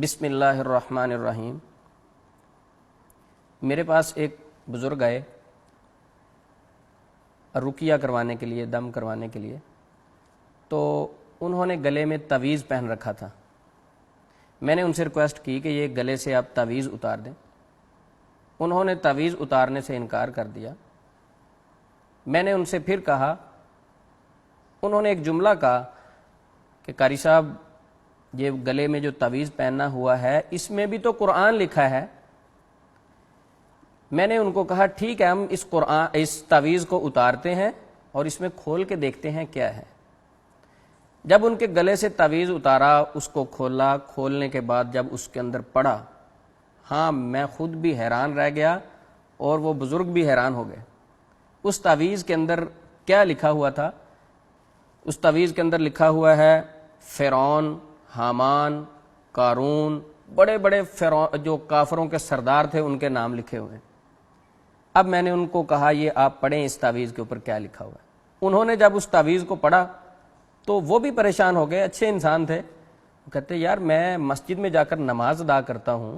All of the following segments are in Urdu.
بسم اللہ الرحمن الرحیم۔ میرے پاس ایک بزرگ آئے رقیہ کروانے کے لیے، دم کروانے کے لیے، تو انہوں نے گلے میں تعویذ پہن رکھا تھا۔ میں نے ان سے ریکویسٹ کی کہ یہ گلے سے آپ تعویذ اتار دیں۔ انہوں نے تعویذ اتارنے سے انکار کر دیا۔ میں نے ان سے پھر کہا، انہوں نے ایک جملہ کہا کہ قاری صاحب یہ گلے میں جو تعویذ پہننا ہوا ہے اس میں بھی تو قرآن لکھا ہے۔ میں نے ان کو کہا ٹھیک ہے، ہم اس تعویذ کو اتارتے ہیں اور اس میں کھول کے دیکھتے ہیں کیا ہے۔ جب ان کے گلے سے تعویذ اتارا، اس کو کھولا، کھولنے کے بعد جب اس کے اندر پڑا، ہاں میں خود بھی حیران رہ گیا اور وہ بزرگ بھی حیران ہو گئے۔ اس تعویذ کے اندر کیا لکھا ہوا تھا؟ اس تعویذ کے اندر لکھا ہوا ہے فرعون، حامان، قارون، بڑے بڑے جو کافروں کے سردار تھے ان کے نام لکھے ہوئے ہیں۔ اب میں نے ان کو کہا یہ آپ پڑھیں اس تعویذ کے اوپر کیا لکھا ہوا ہے۔ انہوں نے جب اس تعویذ کو پڑھا تو وہ بھی پریشان ہو گئے، اچھے انسان تھے۔ وہ کہتے یار میں مسجد میں جا کر نماز ادا کرتا ہوں،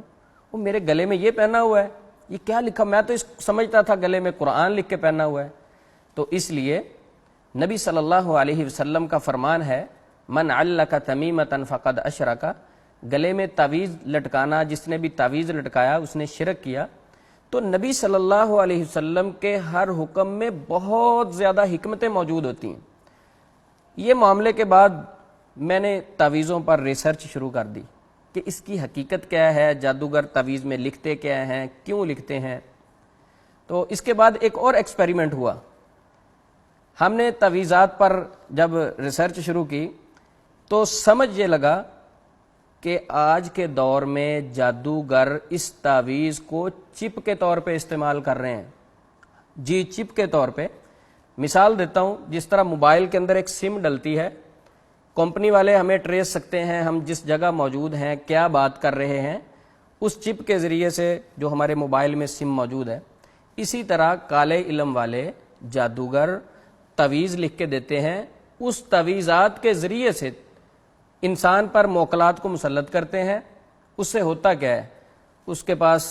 وہ میرے گلے میں یہ پہنا ہوا ہے، یہ کیا لکھا؟ میں تو سمجھتا تھا گلے میں قرآن لکھ کے پہنا ہوا ہے۔ تو اس لیے نبی صلی اللہ علیہ وسلم کا فرمان ہے من علق تمیمۃ فقد اشرک، گلے میں تعویذ لٹکانا، جس نے بھی تعویذ لٹکایا اس نے شرک کیا۔ تو نبی صلی اللہ علیہ وسلم کے ہر حکم میں بہت زیادہ حکمتیں موجود ہوتی ہیں۔ یہ معاملے کے بعد میں نے تعویذوں پر ریسرچ شروع کر دی کہ اس کی حقیقت کیا ہے، جادوگر تعویذ میں لکھتے کیا ہیں، کیوں لکھتے ہیں۔ تو اس کے بعد ایک اور ایکسپیریمنٹ ہوا۔ ہم نے تعویذات پر جب ریسرچ شروع کی تو سمجھ یہ لگا کہ آج کے دور میں جادوگر اس تعویذ کو چپ کے طور پہ استعمال کر رہے ہیں۔ جی چپ کے طور پہ۔ مثال دیتا ہوں، جس طرح موبائل کے اندر ایک سم ڈلتی ہے، کمپنی والے ہمیں ٹریس سکتے ہیں ہم جس جگہ موجود ہیں، کیا بات کر رہے ہیں، اس چپ کے ذریعے سے جو ہمارے موبائل میں سم موجود ہے۔ اسی طرح کالے علم والے جادوگر تعویذ لکھ کے دیتے ہیں، اس تعویذات کے ذریعے سے انسان پر موکلات کو مسلط کرتے ہیں۔ اس سے ہوتا کیا ہے، اس کے پاس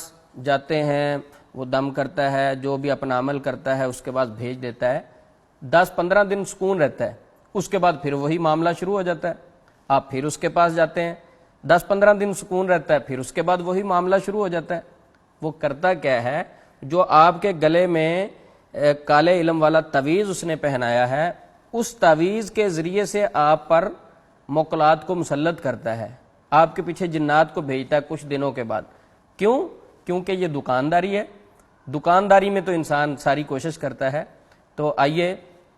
جاتے ہیں، وہ دم کرتا ہے، جو بھی اپنا عمل کرتا ہے اس کے پاس بھیج دیتا ہے، 10-15 دن سکون رہتا ہے، اس کے بعد پھر وہی معاملہ شروع ہو جاتا ہے۔ آپ پھر اس کے پاس جاتے ہیں، 10-15 دن سکون رہتا ہے، پھر اس کے بعد وہی معاملہ شروع ہو جاتا ہے۔ وہ کرتا کیا ہے، جو آپ کے گلے میں کالے علم والا تعویذ اس نے پہنایا ہے، اس تعویذ کے ذریعے سے آپ پر موکلات کو مسلط کرتا ہے، آپ کے پیچھے جنات کو بھیجتا ہے کچھ دنوں کے بعد۔ کیوں؟ کیونکہ یہ دکانداری ہے۔ دکانداری میں تو انسان ساری کوشش کرتا ہے۔ تو آئیے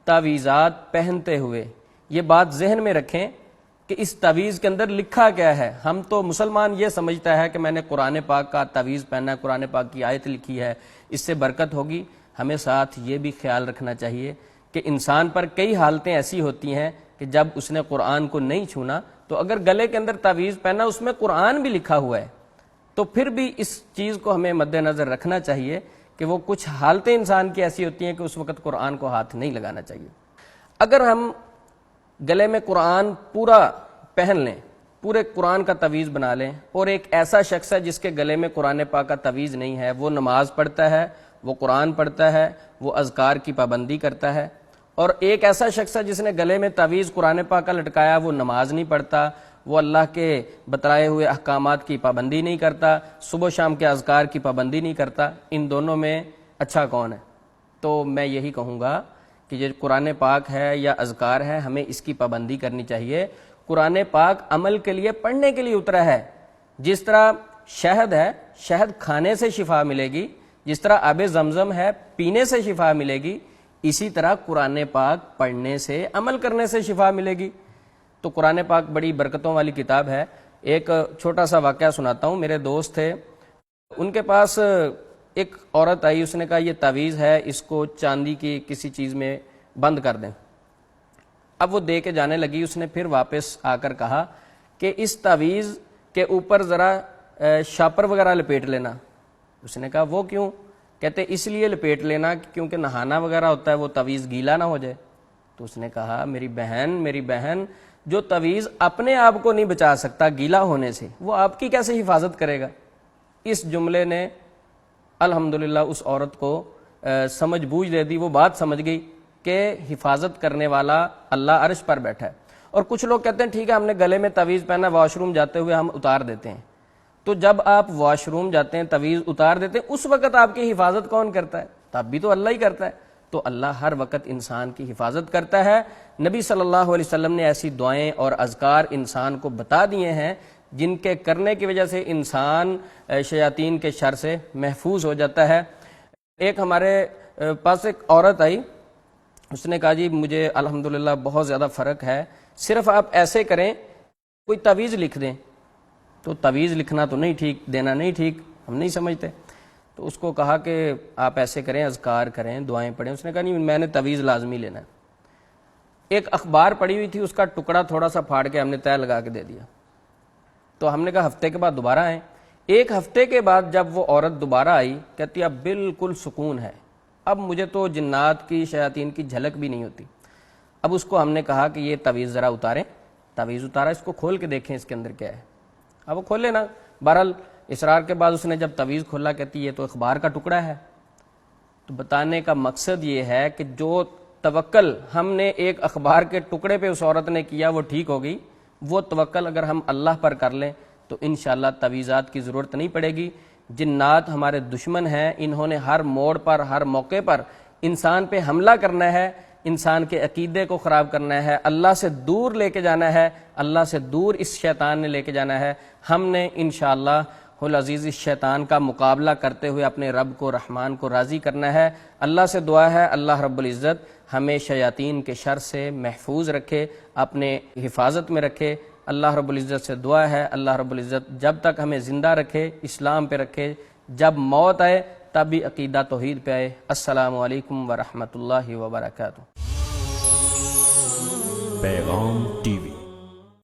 تعویذات پہنتے ہوئے یہ بات ذہن میں رکھیں کہ اس تعویذ کے اندر لکھا کیا ہے۔ ہم تو مسلمان یہ سمجھتا ہے کہ میں نے قرآن پاک کا تعویذ پہنا ہے، قرآن پاک کی آیت لکھی ہے، اس سے برکت ہوگی۔ ہمیں ساتھ یہ بھی خیال رکھنا چاہیے کہ انسان پر کئی حالتیں ایسی ہوتی ہیں کہ جب اس نے قرآن کو نہیں چھونا، تو اگر گلے کے اندر تعویذ پہنا اس میں قرآن بھی لکھا ہوا ہے تو پھر بھی اس چیز کو ہمیں مد نظر رکھنا چاہیے کہ وہ کچھ حالتیں انسان کی ایسی ہوتی ہیں کہ اس وقت قرآن کو ہاتھ نہیں لگانا چاہیے۔ اگر ہم گلے میں قرآن پورا پہن لیں، پورے قرآن کا تعویذ بنا لیں، اور ایک ایسا شخص ہے جس کے گلے میں قرآن پاک کا تعویذ نہیں ہے، وہ نماز پڑھتا ہے، وہ قرآن پڑھتا ہے، وہ اذکار کی پابندی کرتا ہے، اور ایک ایسا شخص ہے جس نے گلے میں تعویذ قرآن پاک کا لٹکایا، وہ نماز نہیں پڑھتا، وہ اللہ کے بتلائے ہوئے احکامات کی پابندی نہیں کرتا، صبح شام کے اذکار کی پابندی نہیں کرتا، ان دونوں میں اچھا کون ہے؟ تو میں یہی کہوں گا کہ یہ قرآن پاک ہے یا اذکار ہے، ہمیں اس کی پابندی کرنی چاہیے۔ قرآن پاک عمل کے لیے، پڑھنے کے لیے اترا ہے۔ جس طرح شہد ہے، شہد کھانے سے شفا ملے گی، جس طرح آب زمزم ہے پینے سے شفا ملے گی، اسی طرح قرآن پاک پڑھنے سے، عمل کرنے سے شفا ملے گی۔ تو قرآن پاک بڑی برکتوں والی کتاب ہے۔ ایک چھوٹا سا واقعہ سناتا ہوں۔ میرے دوست تھے، ان کے پاس ایک عورت آئی، اس نے کہا یہ تعویذ ہے، اس کو چاندی کی کسی چیز میں بند کر دیں۔ اب وہ دے کے جانے لگی، اس نے پھر واپس آ کر کہا کہ اس تعویذ کے اوپر ذرا شاپر وغیرہ لپیٹ لینا۔ اس نے کہا وہ کیوں؟ کہتے اس لیے لپیٹ لینا کیونکہ نہانا وغیرہ ہوتا ہے، وہ تعویذ گیلا نہ ہو جائے۔ تو اس نے کہا میری بہن جو تعویذ اپنے آپ کو نہیں بچا سکتا گیلا ہونے سے، وہ آپ کی کیسے حفاظت کرے گا؟ اس جملے نے الحمدللہ اس عورت کو سمجھ بوجھ دے دی، وہ بات سمجھ گئی کہ حفاظت کرنے والا اللہ عرش پر بیٹھا ہے۔ اور کچھ لوگ کہتے ہیں ٹھیک ہے ہم نے گلے میں تعویذ پہنا، واش روم جاتے ہوئے ہم اتار دیتے ہیں، تو جب آپ واش روم جاتے ہیں تعویذ اتار دیتے ہیں، اس وقت آپ کی حفاظت کون کرتا ہے؟ تب بھی تو اللہ ہی کرتا ہے۔ تو اللہ ہر وقت انسان کی حفاظت کرتا ہے۔ نبی صلی اللہ علیہ وسلم نے ایسی دعائیں اور اذکار انسان کو بتا دیے ہیں جن کے کرنے کی وجہ سے انسان شیاطین کے شر سے محفوظ ہو جاتا ہے۔ ایک ہمارے پاس ایک عورت آئی، اس نے کہا جی مجھے الحمدللہ بہت زیادہ فرق ہے، صرف آپ ایسے کریں کوئی تعویذ لکھ دیں۔ تو تعویذ لکھنا تو نہیں ٹھیک، دینا نہیں ٹھیک، ہم نہیں سمجھتے۔ تو اس کو کہا کہ آپ ایسے کریں، اذکار کریں، دعائیں پڑھیں۔ اس نے کہا نہیں میں نے تعویذ لازمی لینا ہے۔ ایک اخبار پڑی ہوئی تھی، اس کا ٹکڑا تھوڑا سا پھاڑ کے ہم نے تہ لگا کے دے دیا۔ تو ہم نے کہا ہفتے کے بعد دوبارہ آئیں۔ ایک ہفتے کے بعد جب وہ عورت دوبارہ آئی، کہتی اب بالکل سکون ہے، اب مجھے تو جنات کی شیاطین کی جھلک بھی نہیں ہوتی۔ اب اس کو ہم نے کہا کہ یہ تعویذ ذرا اتاریں، تعویذ اتارا، اس کو کھول کے دیکھیں اس کے اندر کیا ہے۔ اب وہ کھولے نا، بہرحال اصرار کے بعد اس نے جب تعویذ کھولا، کہتی یہ تو اخبار کا ٹکڑا ہے۔ تو بتانے کا مقصد یہ ہے کہ جو توکل ہم نے ایک اخبار کے ٹکڑے پہ اس عورت نے کیا وہ ٹھیک ہو گئی، وہ توکل اگر ہم اللہ پر کر لیں تو انشاءاللہ تعویذات کی ضرورت نہیں پڑے گی۔ جنات ہمارے دشمن ہیں، انہوں نے ہر موڑ پر، ہر موقع پر انسان پہ حملہ کرنا ہے، انسان کے عقیدے کو خراب کرنا ہے، اللہ سے دور لے کے جانا ہے، اللہ سے دور اس شیطان نے لے کے جانا ہے۔ ہم نے انشاءاللہ العزیز اس شیطان کا مقابلہ کرتے ہوئے اپنے رب کو، رحمان کو راضی کرنا ہے۔ اللہ سے دعا ہے اللہ رب العزت ہمیں شیاطین کے شر سے محفوظ رکھے، اپنے حفاظت میں رکھے۔ اللہ رب العزت سے دعا ہے اللہ رب العزت جب تک ہمیں زندہ رکھے، اسلام پہ رکھے، جب موت آئے تب بھی عقیدہ توحید پہ آئے۔ السلام علیکم ورحمۃ اللہ وبرکاتہ۔ پیغام ٹی